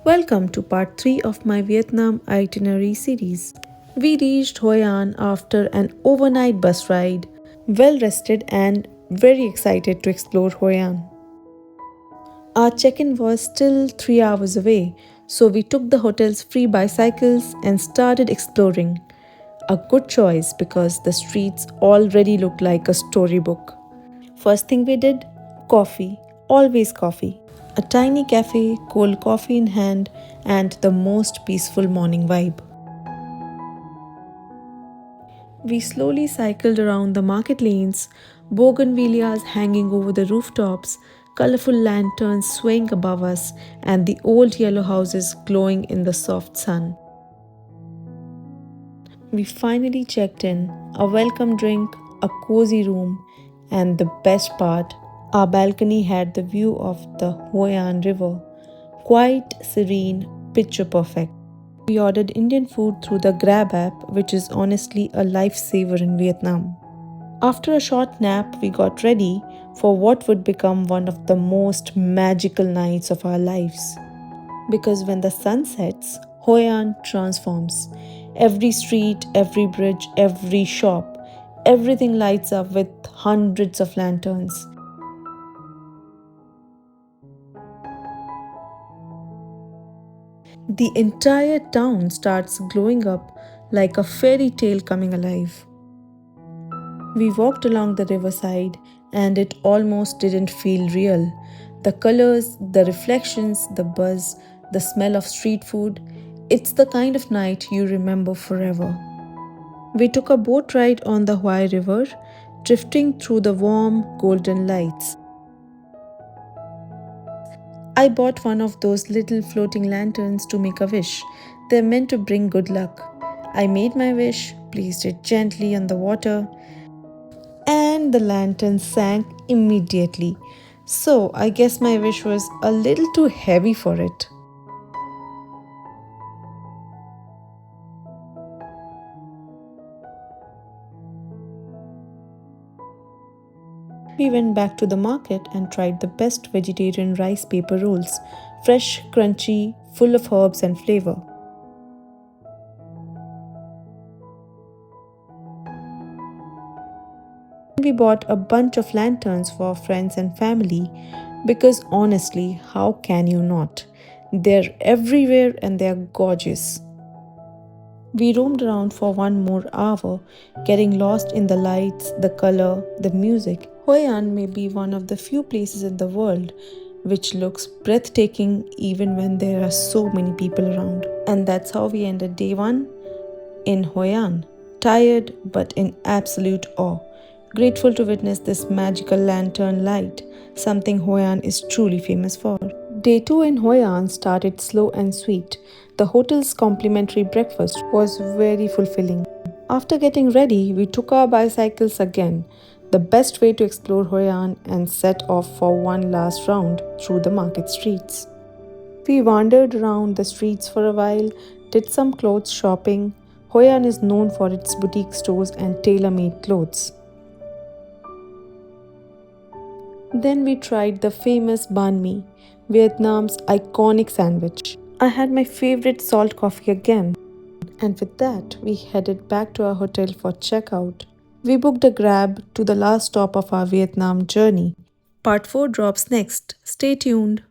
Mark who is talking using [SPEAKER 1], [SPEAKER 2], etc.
[SPEAKER 1] Welcome to part 3 of my Vietnam itinerary series. We reached Hoi An after an overnight bus ride, well rested and very excited to explore Hoi An. Our check in was still 3 hours away, so we took the hotel's free bicycles and started exploring. A good choice because the streets already looked like a storybook. First thing we did, coffee. Always coffee. A tiny cafe, cold coffee in hand, and the most peaceful morning vibe. We slowly cycled around the market lanes, bougainvilleas hanging over the rooftops, colorful lanterns swaying above us, and the old yellow houses glowing in the soft sun. We finally checked in, a welcome drink, a cozy room, and the best part, our balcony had the view of the Hoian River, quite serene, picture perfect. We ordered Indian food through the Grab app, which is honestly a lifesaver in Vietnam. After a short nap, we got ready for what would become one of the most magical nights of our lives. Because when the sun sets, Hoi An transforms. Every street, every bridge, every shop, everything lights up with hundreds of lanterns. The entire town starts glowing up like a fairy tale coming alive. We walked along the riverside and it almost didn't feel real. The colors, the reflections, the buzz, the smell of street food, it's the kind of night you remember forever. We took a boat ride on the Huai River, drifting through the warm golden lights. I bought one of those little floating lanterns to make a wish. They're meant to bring good luck. I made my wish, placed it gently on the water, and the lantern sank immediately. So I guess my wish was a little too heavy for it. We went back to the market and tried the best vegetarian rice paper rolls, fresh, crunchy, full of herbs and flavor. We bought a bunch of lanterns for friends and family because honestly, how can you not? They're everywhere and they're gorgeous. We roamed around for one more hour, getting lost in the lights, the color, the music. Hoi An may be one of the few places in the world which looks breathtaking even when there are so many people around. And that's how we ended day one in Hoi An, tired but in absolute awe. Grateful to witness this magical lantern light, something Hoi An is truly famous for. Day 2 in Hoi An started slow and sweet. The hotel's complimentary breakfast was very fulfilling. After getting ready, we took our bicycles again, the best way to explore Hoi An, and set off for one last round through the market streets. We wandered around the streets for a while, did some clothes shopping. Hoi An is known for its boutique stores and tailor-made clothes. Then we tried the famous banhmi, Vietnam's iconic sandwich. I had my favorite salt coffee again, and with that, we headed back to our hotel for checkout. We booked a grab to the last stop of our Vietnam journey. Part 4 drops next. Stay tuned.